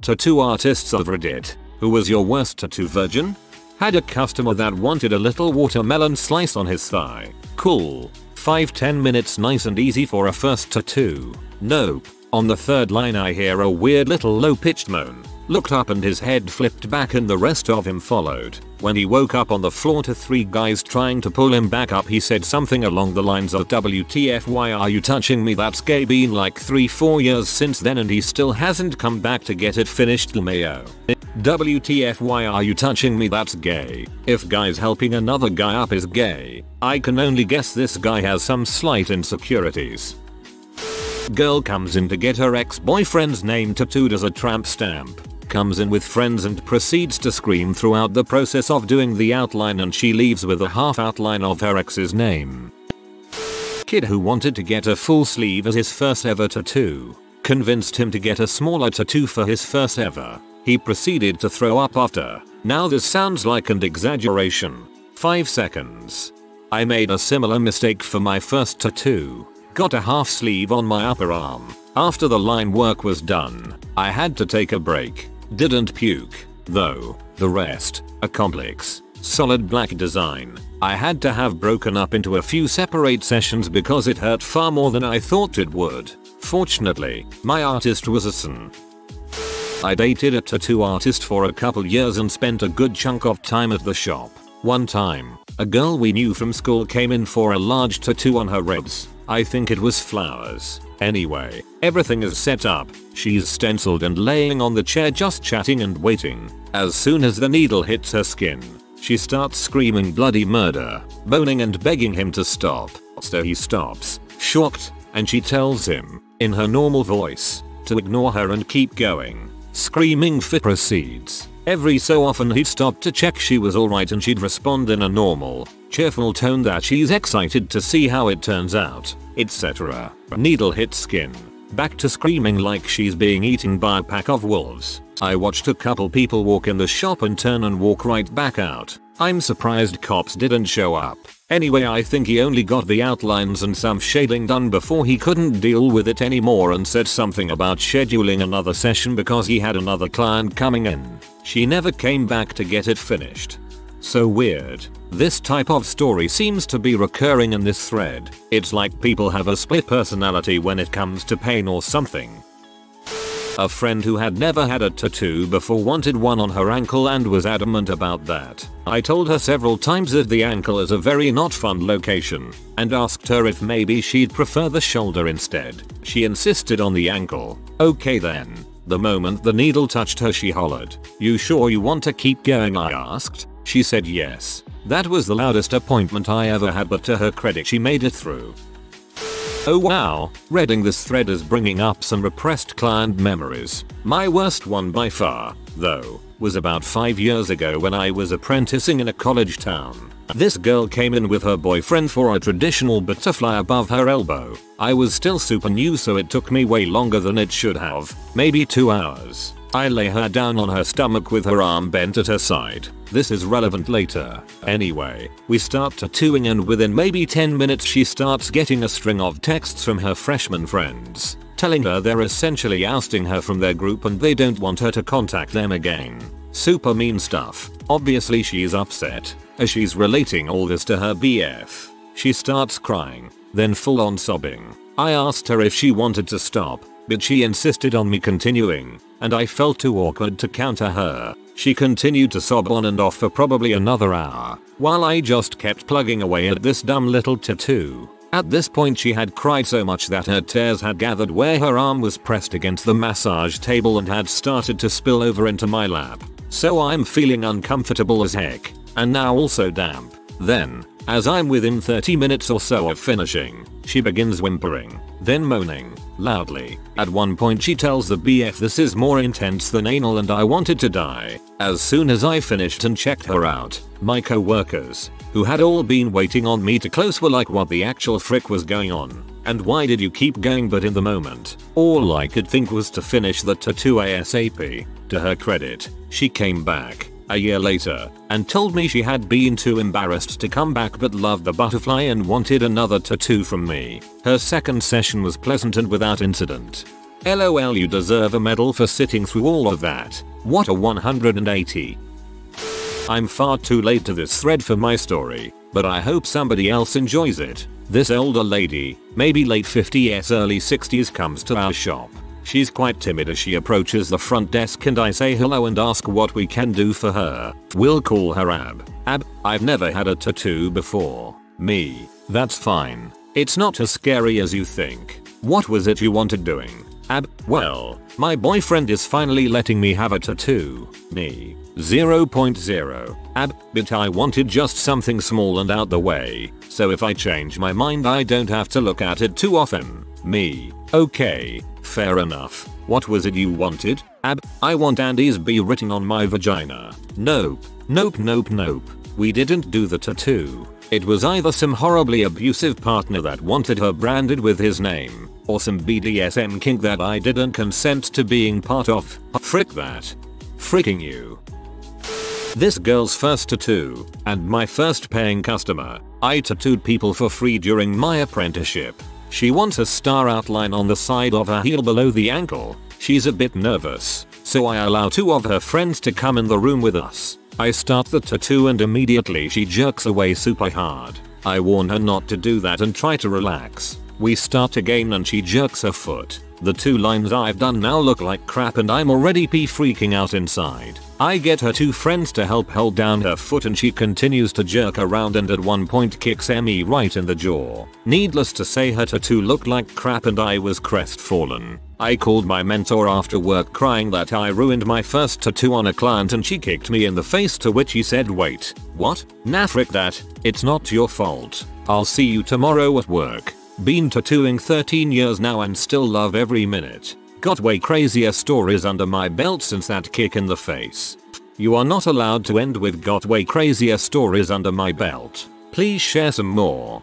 Tattoo artists of Reddit. Who was your worst tattoo virgin? Had a customer that wanted a little watermelon slice on his thigh. Cool. 5-10 minutes nice and easy for a first tattoo. Nope. On the third line I hear a weird little low-pitched moan. Looked up and his head flipped back and the rest of him followed. When he woke up on the floor to 3 guys trying to pull him back up, he said something along the lines of WTF, why are you touching me? That's gay. Been like 3-4 years since then and he still hasn't come back to get it finished. LMAO. WTF, why are you touching me? That's gay. If guys helping another guy up is gay, I can only guess this guy has some slight insecurities. Girl comes in to get her ex-boyfriend's name tattooed as a tramp stamp. Comes in with friends and proceeds to scream throughout the process of doing the outline, and she leaves with a half outline of her ex's name. Kid who wanted to get a full sleeve as his first ever tattoo. Convinced him to get a smaller tattoo for his first ever. He proceeded to throw up after. Now this sounds like an exaggeration. 5 seconds. I made a similar mistake for my first tattoo. Got a half sleeve on my upper arm. After the line work was done, I had to take a break. Didn't puke, though. The rest, a complex, solid black design, I had to have broken up into a few separate sessions because it hurt far more than I thought it would. Fortunately, my artist was a son. I dated a tattoo artist for a couple years and spent a good chunk of time at the shop. One time, a girl we knew from school came in for a large tattoo on her ribs. I think it was flowers. Anyway, everything is set up. She's stenciled and laying on the chair just chatting and waiting. As soon as the needle hits her skin, she starts screaming bloody murder, moaning and begging him to stop. So he stops, shocked, and she tells him, in her normal voice, to ignore her and keep going. Screaming fit proceeds. Every so often he'd stop to check she was alright and she'd respond in a normal, cheerful tone that she's excited to see how it turns out, etc. Needle hits skin. Back to screaming like she's being eaten by a pack of wolves. I watched a couple people walk in the shop and turn and walk right back out. I'm surprised cops didn't show up. Anyway, I think he only got the outlines and some shading done before he couldn't deal with it anymore and said something about scheduling another session because he had another client coming in. She never came back to get it finished. So weird. This type of story seems to be recurring in this thread. It's like people have a split personality when it comes to pain or something. A friend who had never had a tattoo before wanted one on her ankle and was adamant about that. I told her several times that the ankle is a very not fun location and asked her if maybe she'd prefer the shoulder instead. She insisted on the ankle. Okay then. The moment the needle touched her she hollered, "You sure you want to keep going?" I asked. She said yes. That was the loudest appointment I ever had, but to her credit she made it through. Oh wow, reading this thread is bringing up some repressed client memories. My worst one by far, though, was about 5 years ago when I was apprenticing in a college town. This girl came in with her boyfriend for a traditional butterfly above her elbow. I was still super new, so it took me way longer than it should have, maybe 2 hours. I lay her down on her stomach with her arm bent at her side. This is relevant later. Anyway, we start tattooing and within maybe 10 minutes she starts getting a string of texts from her freshman friends, telling her they're essentially ousting her from their group and they don't want her to contact them again. Super mean stuff. Obviously she's upset, as she's relating all this to her BF. She starts crying, then full on sobbing. I asked her if she wanted to stop, but she insisted on me continuing, and I felt too awkward to counter her. She continued to sob on and off for probably another hour, while I just kept plugging away at this dumb little tattoo. At this point she had cried so much that her tears had gathered where her arm was pressed against the massage table and had started to spill over into my lap. So I'm feeling uncomfortable as heck, and now also damp. Then, as I'm within 30 minutes or so of finishing, she begins whimpering, then moaning, loudly. At one point she tells the BF this is more intense than anal and I wanted to die. As soon as I finished and checked her out, my co-workers, who had all been waiting on me to close, were like, what the actual frick was going on? And why did you keep going? But in the moment, all I could think was to finish the tattoo ASAP. To her credit, she came back a year later and told me she had been too embarrassed to come back but loved the butterfly and wanted another tattoo from me. Her second session was pleasant and without incident. LOL, you deserve a medal for sitting through all of that. What a 180. I'm far too late to this thread for my story, but I hope somebody else enjoys it. This older lady, maybe late 50s early 60s, comes to our shop. She's quite timid as she approaches the front desk and I say hello and ask what we can do for her. We'll call her Ab. Ab, I've never had a tattoo before. Me. That's fine. It's not as scary as you think. What was it you wanted doing? Ab, well, my boyfriend is finally letting me have a tattoo. Me. 0.0. Ab, but I wanted just something small and out the way, so if I change my mind I don't have to look at it too often. Me. Okay, fair enough. What was it you wanted? Ab, I want Andy's B written on my vagina. Nope. Nope, nope, nope. We didn't do the tattoo. It was either some horribly abusive partner that wanted her branded with his name, or some BDSM kink that I didn't consent to being part of. Frick that. Fricking you. This girl's first tattoo, and my first paying customer. I tattooed people for free during my apprenticeship. She wants a star outline on the side of her heel below the ankle. She's a bit nervous, so I allow 2 of her friends to come in the room with us. I start the tattoo and immediately she jerks away super hard. I warn her not to do that and try to relax. We start again and she jerks her foot. The 2 lines I've done now look like crap and I'm already freaking out inside. I get her 2 friends to help hold down her foot and she continues to jerk around and at one point kicks me right in the jaw. Needless to say, her tattoo looked like crap and I was crestfallen. I called my mentor after work crying that I ruined my first tattoo on a client and she kicked me in the face, to which he said, "Wait, what? Nah, frick that. It's not your fault. I'll see you tomorrow at work." Been tattooing 13 years now and still love every minute. Got way crazier stories under my belt since that kick in the face. You are not allowed to end with "got way crazier stories under my belt." Please share some more.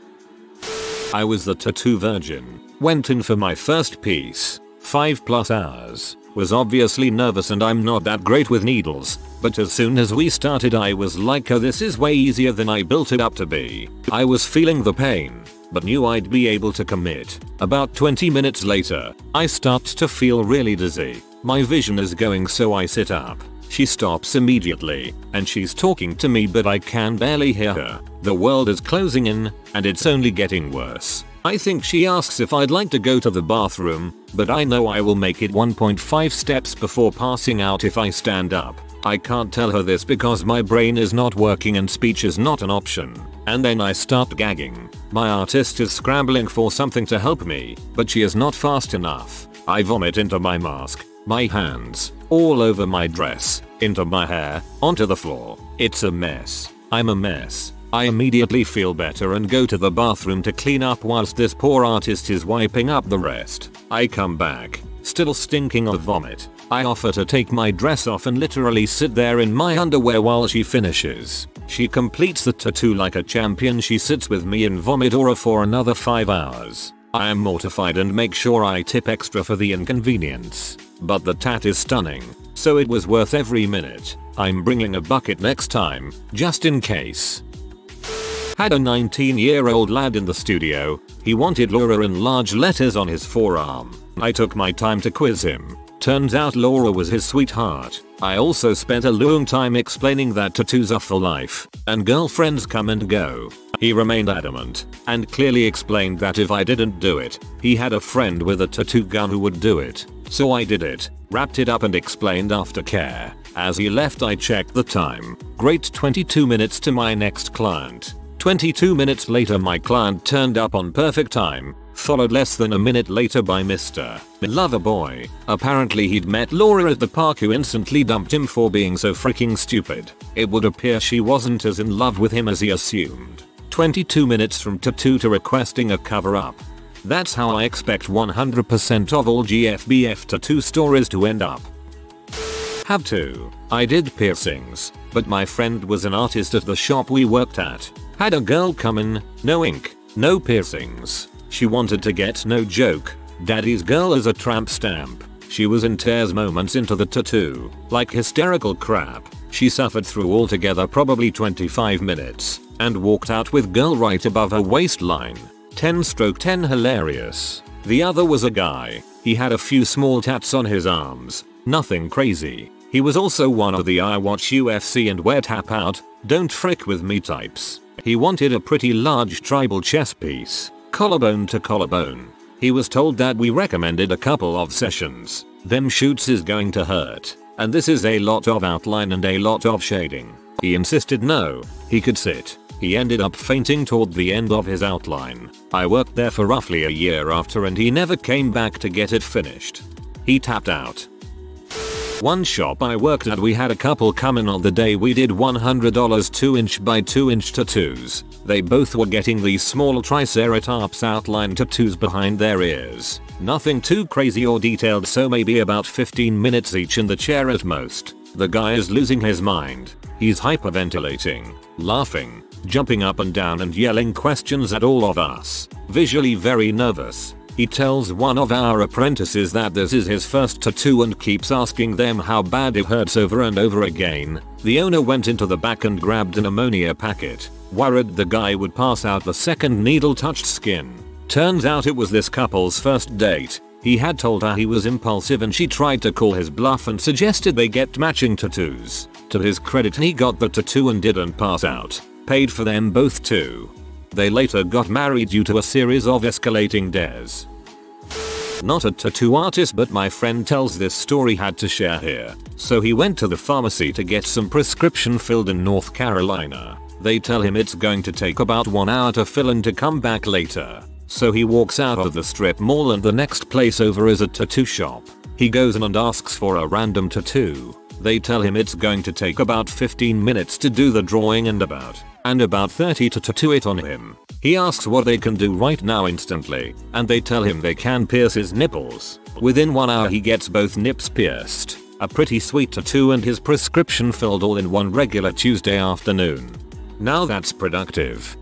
I was the tattoo virgin. Went in for my first piece. 5+ hours. Was obviously nervous and I'm not that great with needles, but as soon as we started I was like, oh, this is way easier than I built it up to be. I was feeling the pain, but knew I'd be able to commit. About 20 minutes later, I start to feel really dizzy. My vision is going, so I sit up. She stops immediately, and she's talking to me but I can barely hear her. The world is closing in, and it's only getting worse. I think she asks if I'd like to go to the bathroom, but I know I will make it 1.5 steps before passing out if I stand up. I can't tell her this because my brain is not working and speech is not an option. And then I start gagging. My artist is scrambling for something to help me, but she is not fast enough. I vomit into my mask, my hands, all over my dress, into my hair, onto the floor. It's a mess. I'm a mess. I immediately feel better and go to the bathroom to clean up whilst this poor artist is wiping up the rest. I come back, still stinking of vomit. I offer to take my dress off and literally sit there in my underwear while she finishes. She completes the tattoo like a champion. She sits with me in vomit aura for another 5 hours. I am mortified and make sure I tip extra for the inconvenience. But the tat is stunning, so it was worth every minute. I'm bringing a bucket next time, just in case. Had a 19-year-old lad in the studio. He wanted Laura in large letters on his forearm. I took my time to quiz him. Turns out Laura was his sweetheart. I also spent a long time explaining that tattoos are for life, and girlfriends come and go. He remained adamant, and clearly explained that if I didn't do it, he had a friend with a tattoo gun who would do it. So I did it, wrapped it up and explained aftercare. As he left I checked the time. Great, 22 minutes to my next client. 22 minutes later my client turned up on perfect time, followed less than a minute later by Mr. Loverboy. Apparently he'd met Laura at the park who instantly dumped him for being so freaking stupid. It would appear she wasn't as in love with him as he assumed. 22 minutes from tattoo to requesting a cover up. That's how I expect 100% of all GFBF tattoo stories to end up. Have to. I did piercings, but my friend was an artist at the shop we worked at. Had a girl come in, no ink, no piercings. She wanted to get, no joke, daddy's girl as a tramp stamp. She was in tears moments into the tattoo, like hysterical crap. She suffered through altogether probably 25 minutes, and walked out with girl right above her waistline. 10/10 hilarious. The other was a guy. He had a few small tats on his arms, nothing crazy. He was also one of the I watch UFC and wear tap out, don't frick with me types. He wanted a pretty large tribal chest piece, collarbone to collarbone. He was told that we recommended a couple of sessions. Them shoots is going to hurt, and this is a lot of outline and a lot of shading. He insisted no, he could sit. He ended up fainting toward the end of his outline. I worked there for roughly a year after and he never came back to get it finished. He tapped out. One shop I worked at, we had a couple come in on the day we did $100 2" by 2" tattoos. They both were getting these small triceratops outline tattoos behind their ears. Nothing too crazy or detailed, so maybe about 15 minutes each in the chair at most. The guy is losing his mind. He's hyperventilating, laughing, jumping up and down and yelling questions at all of us. Visually very nervous. He tells one of our apprentices that this is his first tattoo and keeps asking them how bad it hurts over and over again. The owner went into the back and grabbed an ammonia packet, worried the guy would pass out the second needle touched skin. Turns out it was this couple's first date. He had told her he was impulsive and she tried to call his bluff and suggested they get matching tattoos. To his credit, he got the tattoo and didn't pass out. Paid for them both too. They later got married due to a series of escalating dares. Not a tattoo artist, but my friend tells this story, had to share here. So he went to the pharmacy to get some prescription filled in North Carolina. They tell him it's going to take about 1 hour to fill and to come back later. So he walks out of the strip mall and the next place over is a tattoo shop. He goes in and asks for a random tattoo. They tell him it's going to take about 15 minutes to do the drawing and about 30 to tattoo it on him. He asks what they can do right now instantly, and they tell him they can pierce his nipples. Within 1 hour he gets both nips pierced, a pretty sweet tattoo and his prescription filled all in one regular Tuesday afternoon. Now that's productive.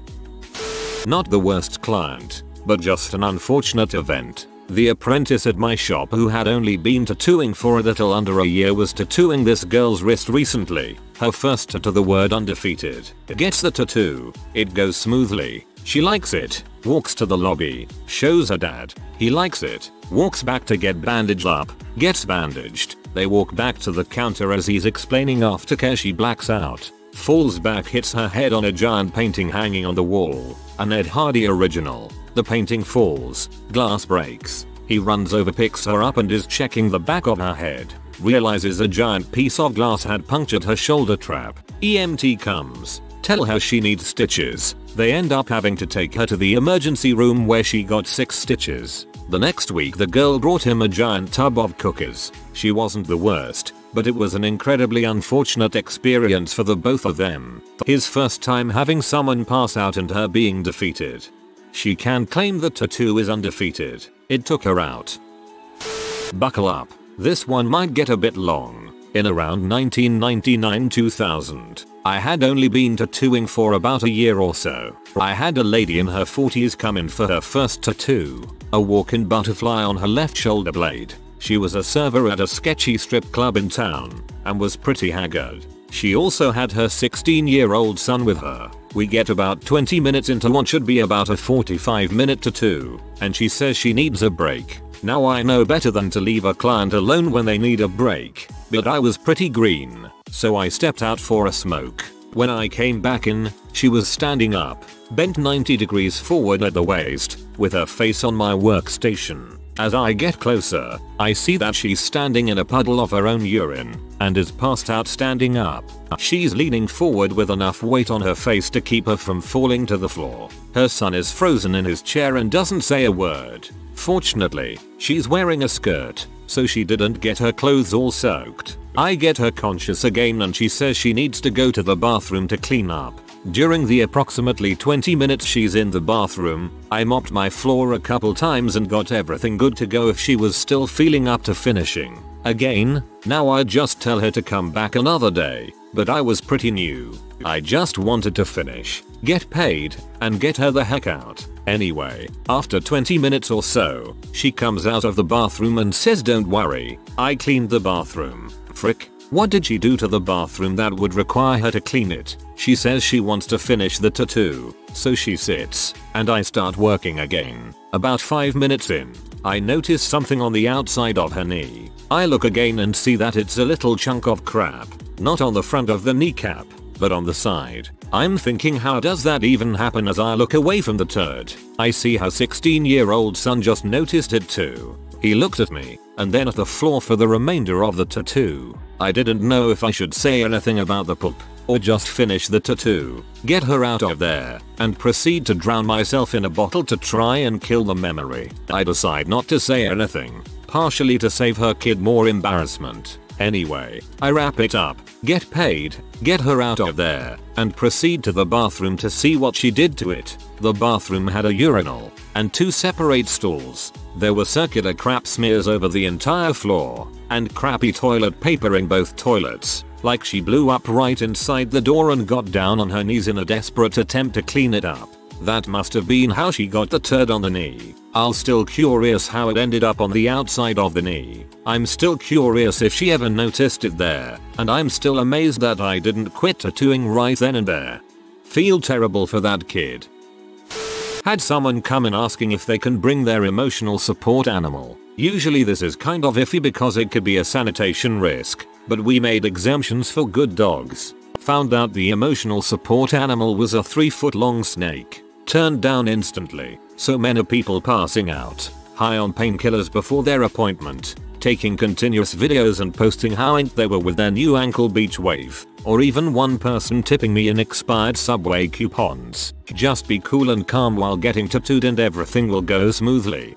Not the worst client, but just an unfortunate event. The apprentice at my shop, who had only been tattooing for a little under a year, was tattooing this girl's wrist recently. Her first tattoo, the word undefeated. Gets the tattoo. It goes smoothly. She likes it. Walks to the lobby. Shows her dad. He likes it. Walks back to get bandaged up. Gets bandaged. They walk back to the counter. As he's explaining aftercare, she blacks out. Falls back, hits her head on a giant painting hanging on the wall. An Ed Hardy original. The painting falls. Glass breaks. He runs over, picks her up and is checking the back of her head. Realizes a giant piece of glass had punctured her shoulder trap. EMT comes. Tell her she needs stitches. They end up having to take her to the emergency room where she got 6 stitches. The next week the girl brought him a giant tub of cookies. She wasn't the worst, but it was an incredibly unfortunate experience for the both of them. His first time having someone pass out and her being defeated. She can claim the tattoo is undefeated. It took her out. Buckle up. This one might get a bit long. In around 1999-2000, I had only been tattooing for about a year or so. I had a lady in her 40s come in for her first tattoo. A walk-in butterfly on her left shoulder blade. She was a server at a sketchy strip club in town and was pretty haggard. She also had her 16-year-old son with her. We get about 20 minutes into what should be about a 45-minute tattoo, and she says she needs a break. Now I know better than to leave a client alone when they need a break, but I was pretty green, so I stepped out for a smoke. When I came back in, she was standing up, bent 90 degrees forward at the waist, with her face on my workstation. As I get closer, I see that she's standing in a puddle of her own urine and is passed out standing up. She's leaning forward with enough weight on her face to keep her from falling to the floor. Her son is frozen in his chair and doesn't say a word. Fortunately, she's wearing a skirt, so she didn't get her clothes all soaked. I get her conscious again and she says she needs to go to the bathroom to clean up. During the approximately 20 minutes she's in the bathroom, I mopped my floor a couple times and got everything good to go if she was still feeling up to finishing. Again, now I just tell her to come back another day, but I was pretty new. I just wanted to finish, get paid, and get her the heck out. Anyway, after 20 minutes or so, she comes out of the bathroom and says, "Don't worry, I cleaned the bathroom." Frick. What did she do to the bathroom that would require her to clean it? She says she wants to finish the tattoo, so she sits, and I start working again. About 5 minutes in, I notice something on the outside of her knee. I look again and see that it's a little chunk of crap. Not on the front of the kneecap, but on the side. I'm thinking, how does that even happen? As I look away from the turd, I see her 16-year-old son just noticed it too. He looked at me, and then at the floor for the remainder of the tattoo. I didn't know if I should say anything about the poop, or just finish the tattoo, get her out of there, and proceed to drown myself in a bottle to try and kill the memory. I decide not to say anything, partially to save her kid more embarrassment. Anyway, I wrap it up, get paid, get her out of there, and proceed to the bathroom to see what she did to it. The bathroom had a urinal and 2 separate stalls. There were circular crap smears over the entire floor, and crappy toilet paper in both toilets. Like she blew up right inside the door and got down on her knees in a desperate attempt to clean it up. That must have been how she got the turd on the knee. I'm still curious how it ended up on the outside of the knee. I'm still curious if she ever noticed it there, and I'm still amazed that I didn't quit tattooing right then and there. Feel terrible for that kid. Had someone come in asking if they can bring their emotional support animal. Usually this is kind of iffy because it could be a sanitation risk, but we made exemptions for good dogs. Found out the emotional support animal was a 3-foot-long snake. Turned down instantly. So many people passing out, high on painkillers before their appointment, taking continuous videos and posting how inked they were with their new ankle beach wave, or even one person tipping me in expired Subway coupons. Just be cool and calm while getting tattooed and everything will go smoothly.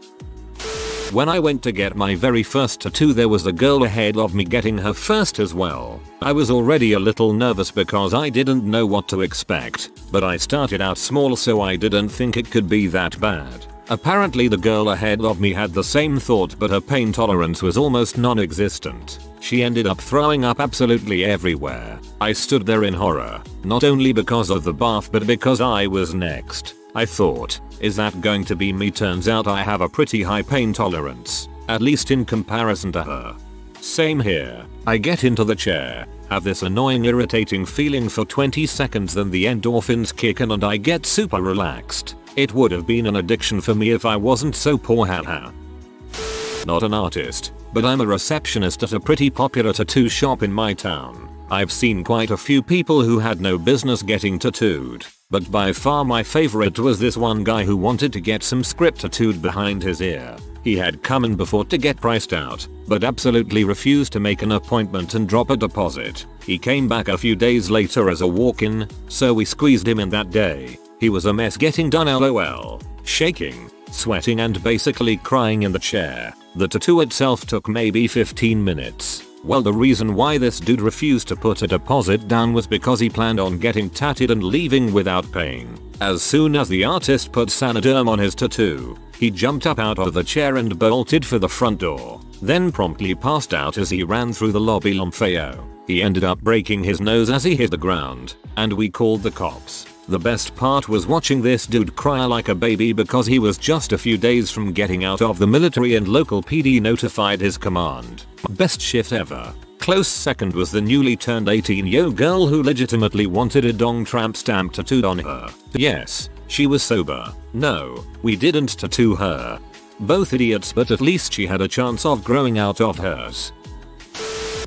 When I went to get my very first tattoo, there was a girl ahead of me getting her first as well. I was already a little nervous because I didn't know what to expect, but I started out small so I didn't think it could be that bad. Apparently the girl ahead of me had the same thought, but her pain tolerance was almost non-existent. She ended up throwing up absolutely everywhere. I stood there in horror, not only because of the bath but because I was next. I thought, is that going to be me? Turns out I have a pretty high pain tolerance, at least in comparison to her. Same here. I get into the chair, have this annoying irritating feeling for 20 seconds, then the endorphins kick in and I get super relaxed. It would have been an addiction for me if I wasn't so poor, haha. Not an artist, but I'm a receptionist at a pretty popular tattoo shop in my town. I've seen quite a few people who had no business getting tattooed, but by far my favorite was this one guy who wanted to get some script tattooed behind his ear. He had come in before to get priced out, but absolutely refused to make an appointment and drop a deposit. He came back a few days later as a walk-in, so we squeezed him in that day. He was a mess getting done, lol. Shaking, sweating and basically crying in the chair. The tattoo itself took maybe 15 minutes. Well, the reason why this dude refused to put a deposit down was because he planned on getting tatted and leaving without paying. As soon as the artist put Saniderm on his tattoo, he jumped up out of the chair and bolted for the front door, then promptly passed out as he ran through the lobby. Lomfeo. He ended up breaking his nose as he hit the ground, and we called the cops. The best part was watching this dude cry like a baby because he was just a few days from getting out of the military and local PD notified his command. Best shift ever. Close second was the newly turned 18-year-old girl who legitimately wanted a dong tramp stamp tattooed on her. Yes, she was sober. No, we didn't tattoo her. Both idiots, but at least she had a chance of growing out of hers.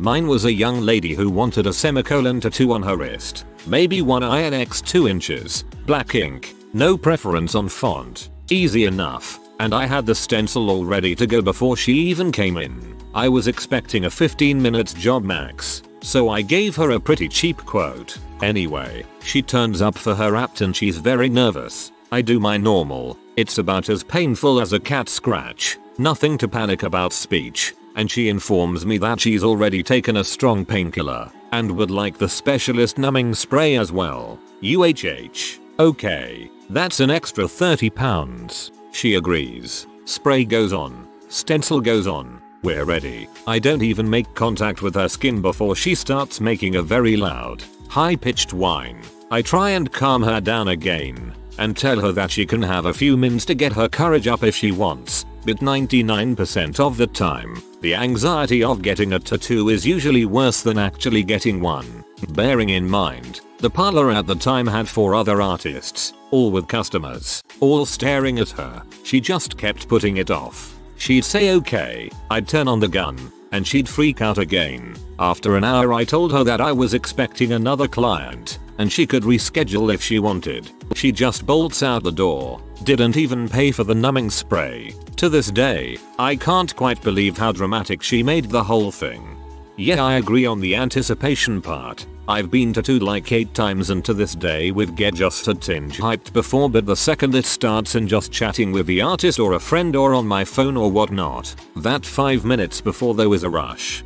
Mine was a young lady who wanted a semicolon tattoo on her wrist. Maybe 1 INX 2 inches, black ink, no preference on font, easy enough, and I had the stencil all ready to go before she even came in. I was expecting a 15-minute job max, so I gave her a pretty cheap quote. Anyway, she turns up for her apt and she's very nervous. I do my normal, it's about as painful as a cat scratch, nothing to panic about speech, and she informs me that she's already taken a strong painkiller and would like the specialist numbing spray as well. UHH. Okay, that's an extra £30. She agrees. Spray goes on. Stencil goes on. We're ready. I don't even make contact with her skin before she starts making a very loud, high-pitched whine. I try and calm her down again and tell her that she can have a few minutes to get her courage up if she wants, but 99% of the time, the anxiety of getting a tattoo is usually worse than actually getting one. Bearing in mind, the parlor at the time had 4 other artists, all with customers, all staring at her. She just kept putting it off. She'd say okay, I'd turn on the gun, and she'd freak out again. After an hour I told her that I was expecting another client, and she could reschedule if she wanted. She just bolts out the door, didn't even pay for the numbing spray. To this day, I can't quite believe how dramatic she made the whole thing. Yeah, I agree on the anticipation part. I've been tattooed like 8 times and to this day would get just a tinge hyped before, but the second it starts and just chatting with the artist or a friend or on my phone or whatnot, that 5 minutes before there was a rush.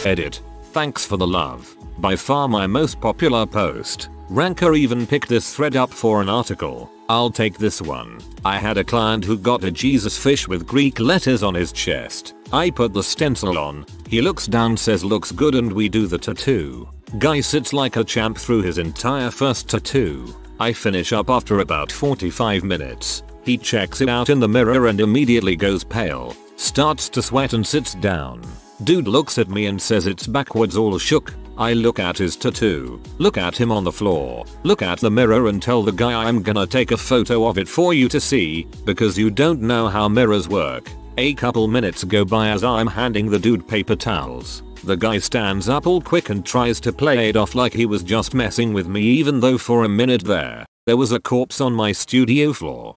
Edit. Thanks for the love. By far my most popular post. Ranker even picked this thread up for an article. I'll take this one. I had a client who got a Jesus fish with Greek letters on his chest. I put the stencil on. He looks down, says looks good, and we do the tattoo. Guy sits like a champ through his entire first tattoo. I finish up after about 45 minutes. He checks it out in the mirror and immediately goes pale, starts to sweat and sits down. Dude looks at me and says it's backwards, all shook. I look at his tattoo, look at him on the floor, look at the mirror and tell the guy I'm gonna take a photo of it for you to see, because you don't know how mirrors work. A couple minutes go by as I'm handing the dude paper towels. The guy stands up all quick and tries to play it off like he was just messing with me, even though for a minute there was a corpse on my studio floor.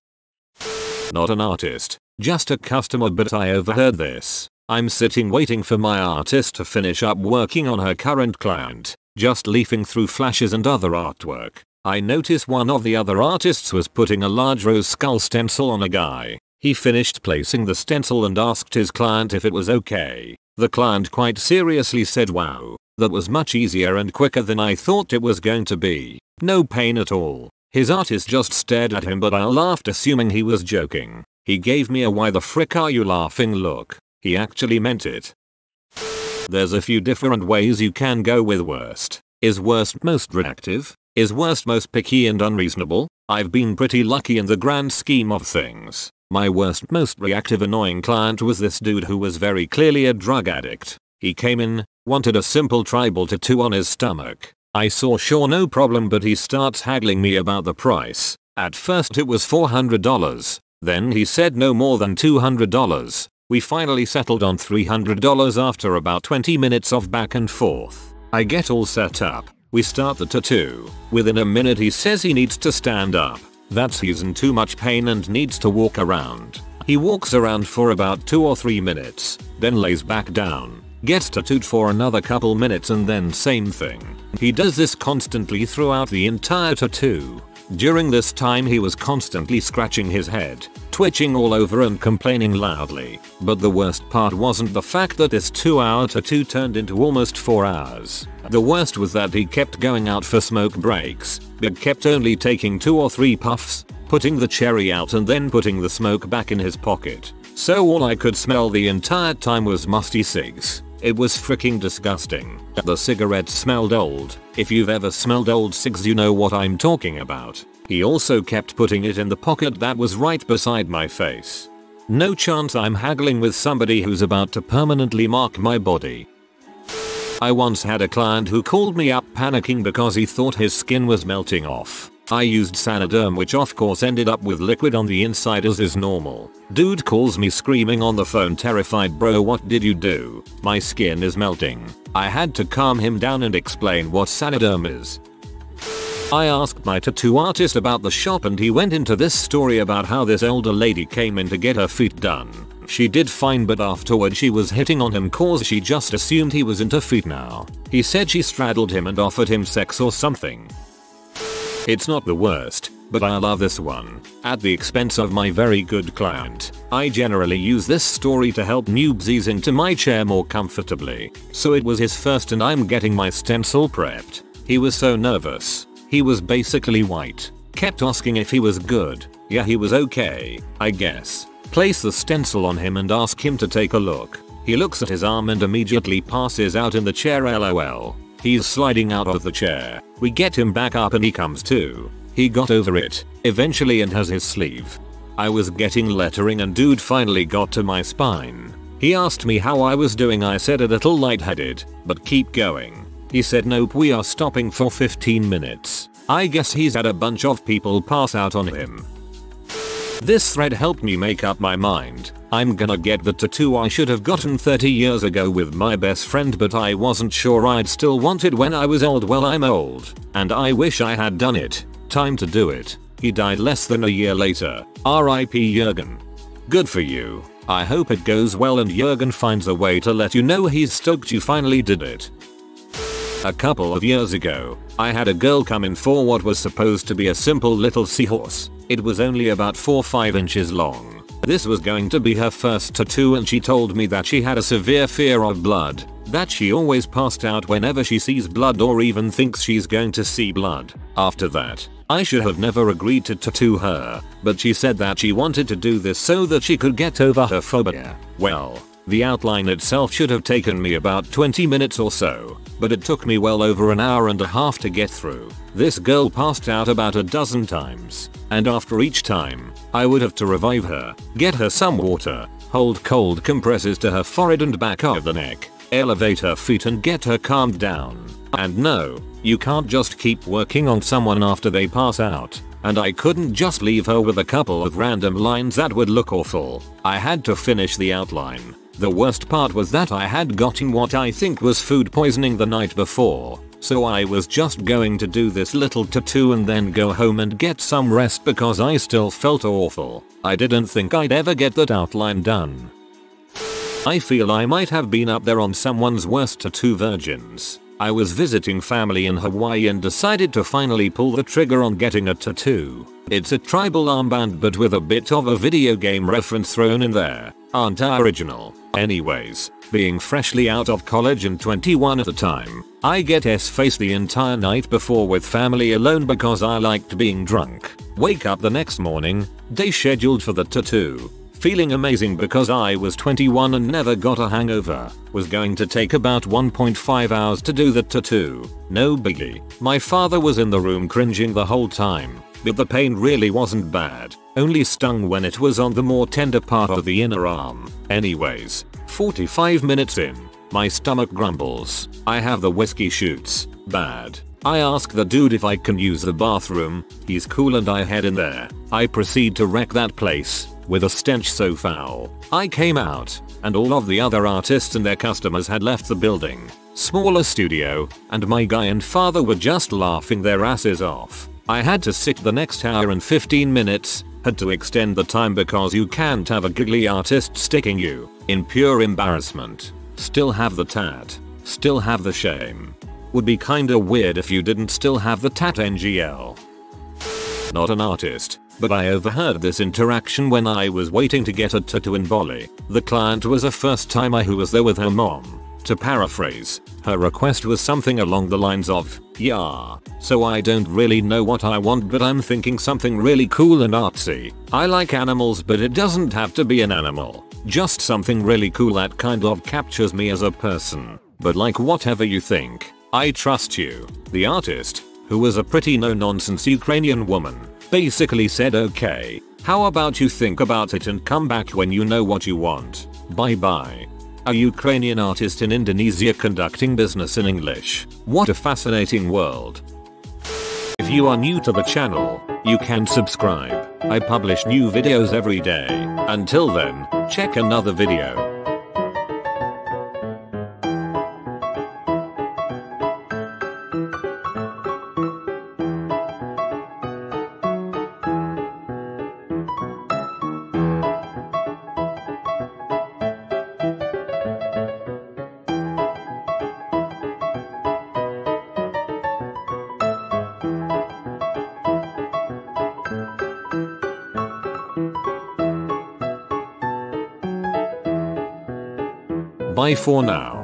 Not an artist, just a customer, but I overheard this. I'm sitting waiting for my artist to finish up working on her current client, just leafing through flashes and other artwork. I notice one of the other artists was putting a large rose skull stencil on a guy. He finished placing the stencil and asked his client if it was okay. The client quite seriously said, "Wow, that was much easier and quicker than I thought it was going to be. No pain at all." His artist just stared at him, but I laughed assuming he was joking. He gave me a "why the frick are you laughing" look. He actually meant it. There's a few different ways you can go with worst. Is worst most reactive? Is worst most picky and unreasonable? I've been pretty lucky in the grand scheme of things. My worst most reactive annoying client was this dude who was very clearly a drug addict. He came in, wanted a simple tribal tattoo on his stomach. I saw sure no problem, but he starts haggling me about the price. At first it was $400. Then he said no more than $200. We finally settled on $300 after about 20 minutes of back and forth. I get all set up. We start the tattoo. Within a minute he says he needs to stand up. That's he's in too much pain and needs to walk around. He walks around for about 2 or 3 minutes, then lays back down, gets tattooed for another couple minutes, and then same thing. He does this constantly throughout the entire tattoo. During this time he was constantly scratching his head, twitching all over and complaining loudly. But the worst part wasn't the fact that this 2-hour tattoo turned into almost 4 hours. The worst was that he kept going out for smoke breaks, but kept only taking 2 or 3 puffs, putting the cherry out and then putting the smoke back in his pocket. So all I could smell the entire time was musty cigs. It was freaking disgusting. The cigarettes smelled old. If you've ever smelled old cigs, you know what I'm talking about. He also kept putting it in the pocket that was right beside my face. No chance I'm haggling with somebody who's about to permanently mark my body. I once had a client who called me up panicking because he thought his skin was melting off. I used Saniderm, which of course ended up with liquid on the inside as is normal. Dude calls me screaming on the phone, terrified. "Bro, what did you do? My skin is melting." I had to calm him down and explain what Saniderm is. I asked my tattoo artist about the shop and he went into this story about how this older lady came in to get her feet done. She did fine, but afterward she was hitting on him cause she just assumed he was into feet now. He said she straddled him and offered him sex or something. It's not the worst, but I love this one. At the expense of my very good client, I generally use this story to help noobs ease into my chair more comfortably. So it was his first and I'm getting my stencil prepped. He was so nervous. He was basically white. Kept asking if he was good. Yeah, he was okay, I guess. Place the stencil on him and ask him to take a look. He looks at his arm and immediately passes out in the chair, lol. He's sliding out of the chair. We get him back up and he comes to. He got over it, eventually, and has his sleeve. I was getting lettering and dude finally got to my spine. He asked me how I was doing. I said a little lightheaded, but keep going. He said nope, we are stopping for 15 minutes. I guess he's had a bunch of people pass out on him. This thread helped me make up my mind. I'm gonna get the tattoo I should have gotten 30 years ago with my best friend, but I wasn't sure I'd still want it when I was old. Well, I'm old, and I wish I had done it. Time to do it. He died less than a year later. R.I.P. Jurgen. Good for you. I hope it goes well and Jurgen finds a way to let you know he's stoked you finally did it. A couple of years ago, I had a girl come in for what was supposed to be a simple little seahorse. It was only about 4-5 inches long. This was going to be her first tattoo, and she told me that she had a severe fear of blood, that she always passed out whenever she sees blood or even thinks she's going to see blood. After that, I should have never agreed to tattoo her, but she said that she wanted to do this so that she could get over her phobia. Well, the outline itself should have taken me about 20 minutes or so, but it took me well over an hour and a half to get through. This girl passed out about a dozen times, and after each time, I would have to revive her, get her some water, hold cold compresses to her forehead and back of the neck, elevate her feet and get her calmed down. And no, you can't just keep working on someone after they pass out. And I couldn't just leave her with a couple of random lines that would look awful. I had to finish the outline. The worst part was that I had gotten what I think was food poisoning the night before, so I was just going to do this little tattoo and then go home and get some rest because I still felt awful. I didn't think I'd ever get that outline done. I feel I might have been up there on someone's worst tattoo virgins. I was visiting family in Hawaii and decided to finally pull the trigger on getting a tattoo. It's a tribal armband but with a bit of a video game reference thrown in there. Aren't I original? Anyways, being freshly out of college and 21 at the time, I get S-faced the entire night before with family alone because I liked being drunk. Wake up the next morning, day scheduled for the tattoo. Feeling amazing because I was 21 and never got a hangover. Was going to take about 1.5 hours to do the tattoo. No biggie. My father was in the room cringing the whole time, but the pain really wasn't bad. Only stung when it was on the more tender part of the inner arm. Anyways, 45 minutes in, my stomach grumbles. I have the whiskey shoots. Bad. I ask the dude if I can use the bathroom. He's cool and I head in there. I proceed to wreck that place with a stench so foul. I came out, and all of the other artists and their customers had left the building. Smaller studio, and my guy and father were just laughing their asses off. I had to sit the next hour and 15 minutes, had to extend the time because you can't have a giggly artist sticking you, in pure embarrassment. Still have the tat. Still have the shame. Would be kinda weird if you didn't still have the tat NGL. Not an artist, but I overheard this interaction when I was waiting to get a tattoo in Bali. The client was a first timer who was there with her mom. To paraphrase, her request was something along the lines of, "Yeah, so I don't really know what I want but I'm thinking something really cool and artsy. I like animals but it doesn't have to be an animal. Just something really cool that kind of captures me as a person. But like whatever you think. I trust you." The artist, who was a pretty no-nonsense Ukrainian woman, basically said, "Okay, how about you think about it and come back when you know what you want. Bye bye." A Ukrainian artist in Indonesia conducting business in English. What a fascinating world. If you are new to the channel, you can subscribe. I publish new videos every day. Until then, check another video. Bye for now.